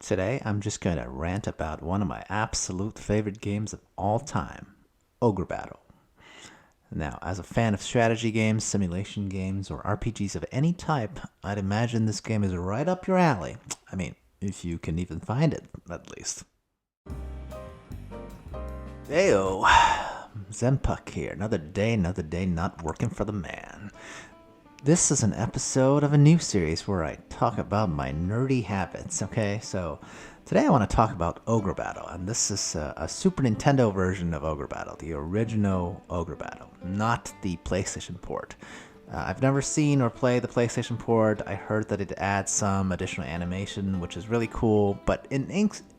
Today, I'm just going to rant about one of my absolute favorite games of all time, Ogre Battle. Now, as a fan of strategy games, simulation games, or RPGs of any type, I'd imagine this game is right up your alley. I mean, if you can even find it, at least. Heyo, Zenpuck here. Another day not working for the man. This is an episode of a new series where I talk about my nerdy habits, okay? So today I want to talk about Ogre Battle, and this is a Super Nintendo version of Ogre Battle, the original Ogre Battle, not the PlayStation port. I've never seen or played the PlayStation port. I heard that it adds some additional animation, which is really cool, but in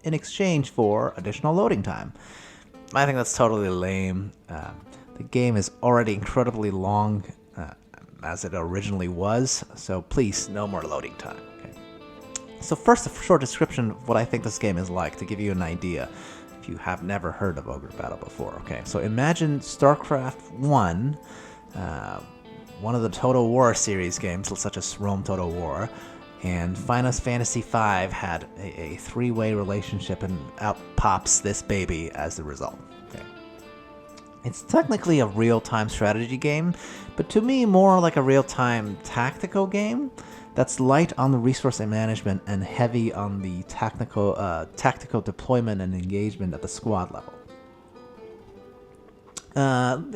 exchange for additional loading time. I think that's totally lame. The game is already incredibly long, as it originally was, so please, no more loading time. Okay. So first, a short description of what I think this game is like, to give you an idea if you have never heard of Ogre Battle before. Okay, so imagine StarCraft 1, one of the Total War series games, such as Rome Total War, and Final Fantasy V had a three-way relationship, and out pops this baby as the result. Okay. It's technically a real-time strategy game, but to me more like a real-time tactical game that's light on the resource management and heavy on the tactical deployment and engagement at the squad level.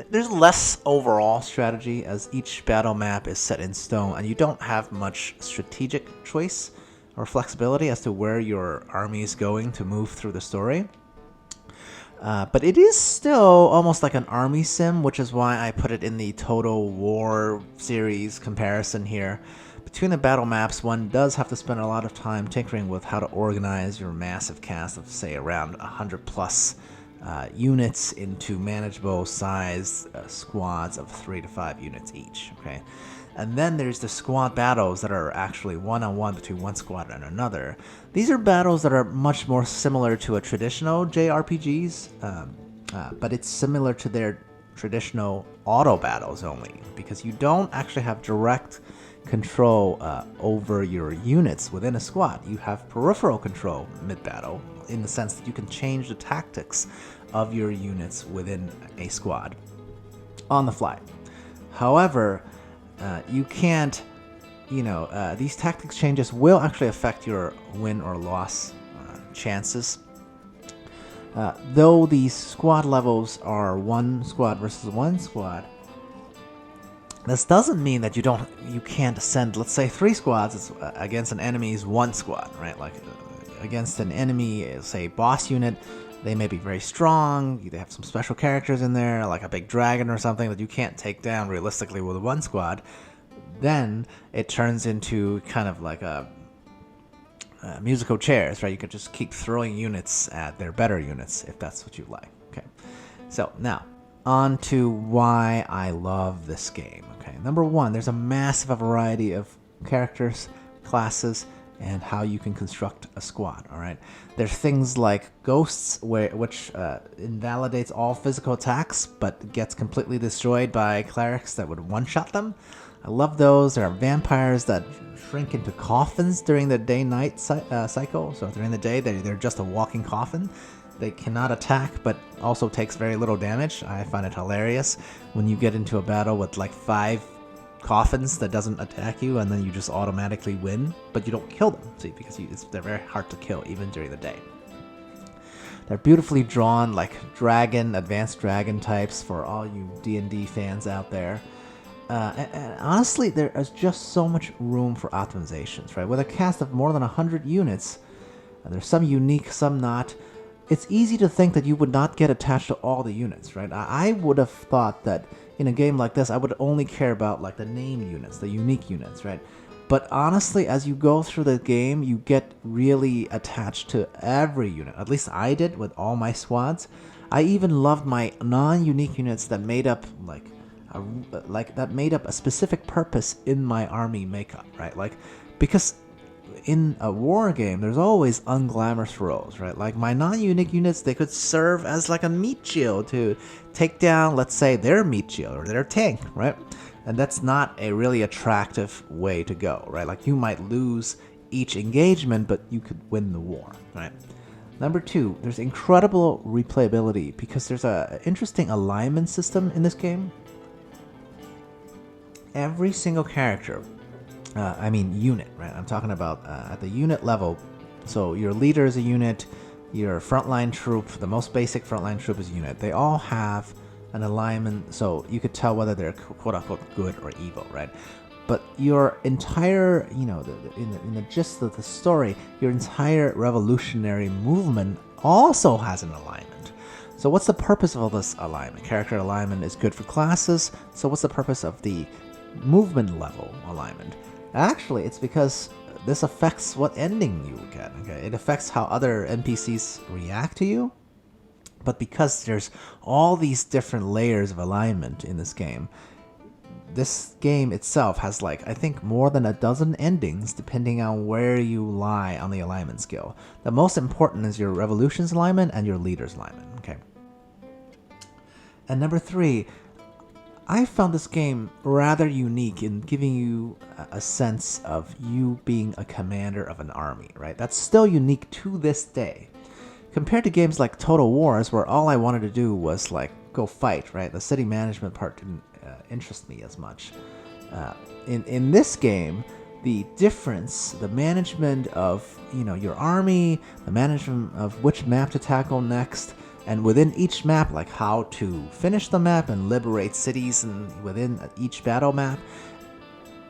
There's less overall strategy, as each battle map is set in stone and you don't have much strategic choice or flexibility as to where your army is going to move through the story. But it is still almost like an army sim, which is why I put it in the Total War series comparison here. Between the battle maps, one does have to spend a lot of time tinkering with how to organize your massive cast of, say, around 100 plus units into manageable size squads of 3 to 5 units each. Okay. And then there's the squad battles that are actually one-on-one between one squad and another. These are battles that are much more similar to a traditional JRPGs, but it's similar to their traditional auto battles only, because you don't actually have direct control over your units within a squad. You have peripheral control mid-battle, in the sense that you can change the tactics of your units within a squad on the fly. However, you can't, these tactics changes will actually affect your win or loss chances. Though these squad levels are one squad versus one squad, this doesn't mean that you can't send, let's say, 3 squads against an enemy's 1 squad, right? Like against an enemy, say, boss unit. They may be very strong, they have some special characters in there, like a big dragon or something that you can't take down realistically with one squad. Then it turns into kind of like a musical chairs, right? You can just keep throwing units at their better units if that's what you like. Okay, so now on to why I love this game. Okay, number one, there's a massive variety of characters, classes, and how you can construct a squad. All right, there's things like ghosts, which invalidates all physical attacks, but gets completely destroyed by clerics that would one-shot them. I love those. There are vampires that shrink into coffins during the day-night cycle. So during the day, they're just a walking coffin. They cannot attack, but also takes very little damage. I find it hilarious when you get into a battle with like 5 coffins that doesn't attack you, and then you just automatically win, but you don't kill them, see, because they're very hard to kill even during the day. They're beautifully drawn, like advanced dragon types for all you D&D fans out there. And honestly, there is just so much room for optimizations, right? With a cast of more than 100 units, there's some unique, some not. It's easy to think that you would not get attached to all the units, right? I would have thought that in a game like this, I would only care about like the name units, the unique units, right? But honestly, as you go through the game, you get really attached to every unit. At least I did with all my squads. I even loved my non-unique units that made up a specific purpose in my army makeup, right? Like, because in a war game, there's always unglamorous roles, right? Like my non-unique units, they could serve as like a meat shield to take down, let's say, their meat shield or their tank, right? And that's not a really attractive way to go, right? Like you might lose each engagement, but you could win the war, right? Number 2, there's incredible replayability because there's an interesting alignment system in this game. Every single character, unit, right? I'm talking about at the unit level. So your leader is a unit, your frontline troop, the most basic frontline troop is a unit. They all have an alignment, so you could tell whether they're quote-unquote good or evil, right? But your entire, in the gist of the story, your entire revolutionary movement also has an alignment. So what's the purpose of all this alignment? Character alignment is good for classes, so what's the purpose of the movement level alignment? Actually, it's because this affects what ending you get, okay? It affects how other NPCs react to you, but because there's all these different layers of alignment in this game, this game itself has I think more than a dozen endings depending on where you lie on the alignment scale. The most important is your revolution's alignment and your leader's alignment, okay? And number 3, I found this game rather unique in giving you a sense of you being a commander of an army, right? That's still unique to this day. Compared to games like Total Wars, where all I wanted to do was go fight, right? The city management part didn't interest me as much. In this game, the difference, the management of your army, the management of which map to tackle next, and within each map, how to finish the map and liberate cities and within each battle map,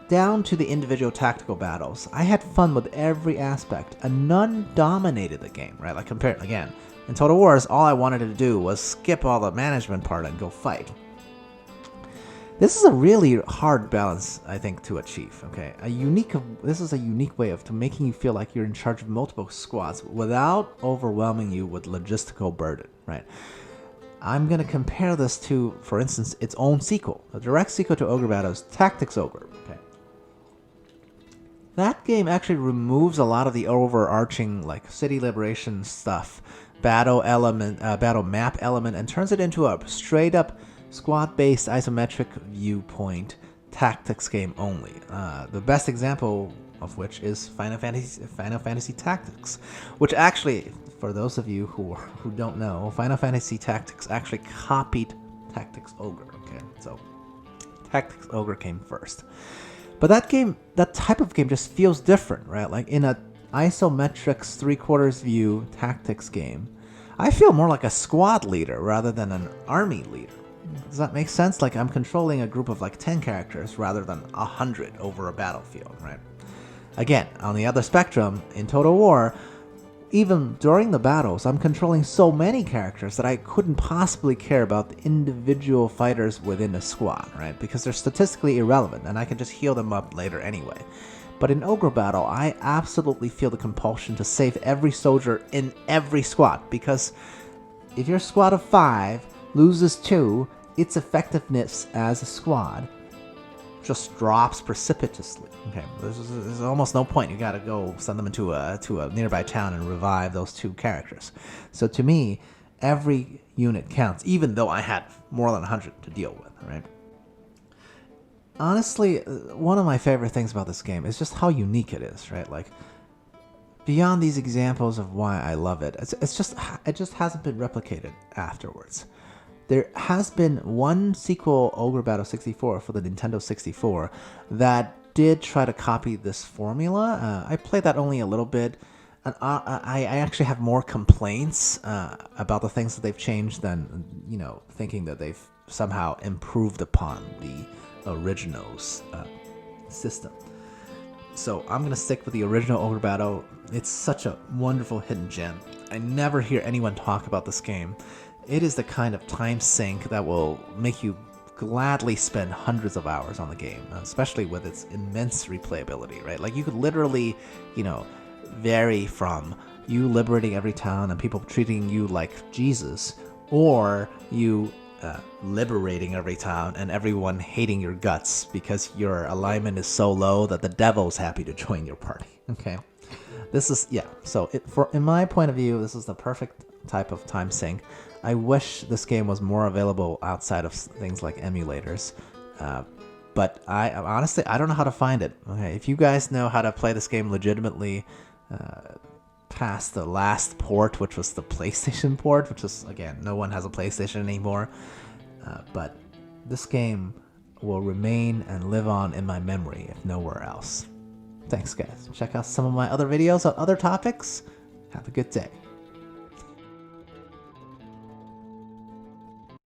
down to the individual tactical battles. I had fun with every aspect, and none dominated the game, right? Compared, again, in Total Wars, all I wanted to do was skip all the management part and go fight. This is a really hard balance, I think, to achieve, okay? This is a unique way of making you feel like you're in charge of multiple squads without overwhelming you with logistical burden, right? I'm going to compare this to, for instance, its own sequel. A direct sequel to Ogre Battle is Tactics Ogre, okay? That game actually removes a lot of the overarching city liberation stuff, battle map element, and turns it into a straight up squad-based isometric viewpoint tactics game only. The best example of which is Final Fantasy Tactics, which actually, for those of you who don't know, Final Fantasy Tactics actually copied Tactics Ogre. Okay, so Tactics Ogre came first. But that type of game just feels different, right? In a isometrics 3/4 view tactics game, I feel more like a squad leader rather than an army leader. Does that make sense? I'm controlling a group of 10 characters rather than 100 over a battlefield, right? Again, on the other spectrum, in Total War, even during the battles, I'm controlling so many characters that I couldn't possibly care about the individual fighters within a squad, right? Because they're statistically irrelevant, and I can just heal them up later anyway. But in Ogre Battle, I absolutely feel the compulsion to save every soldier in every squad, because if your squad of 5 loses 2, its effectiveness as a squad just drops precipitously. Okay, there's almost no point. You gotta go send them to a nearby town and revive those 2 characters. So to me, every unit counts, even though I had more than 100 to deal with, right? Honestly, one of my favorite things about this game is just how unique it is, right? Beyond these examples of why I love it, it just hasn't been replicated afterwards. There has been one sequel, Ogre Battle 64, for the Nintendo 64 that did try to copy this formula. I played that only a little bit, and I actually have more complaints about the things that they've changed than, thinking that they've somehow improved upon the original's system. So I'm going to stick with the original Ogre Battle. It's such a wonderful hidden gem. I never hear anyone talk about this game. It is the kind of time sink that will make you gladly spend hundreds of hours on the game, especially with its immense replayability, right? You could literally, vary from you liberating every town and people treating you like Jesus, or you liberating every town and everyone hating your guts because your alignment is so low that the devil's happy to join your party. Okay, this is So in my point of view, this is the perfect type of time sink. I wish this game was more available outside of things like emulators. But honestly, I don't know how to find it. Okay, if you guys know how to play this game legitimately, past the last port, which was the PlayStation port, which is, again, no one has a PlayStation anymore, but this game will remain and live on in my memory, if nowhere else. Thanks, guys. Check out some of my other videos on other topics. Have a good day.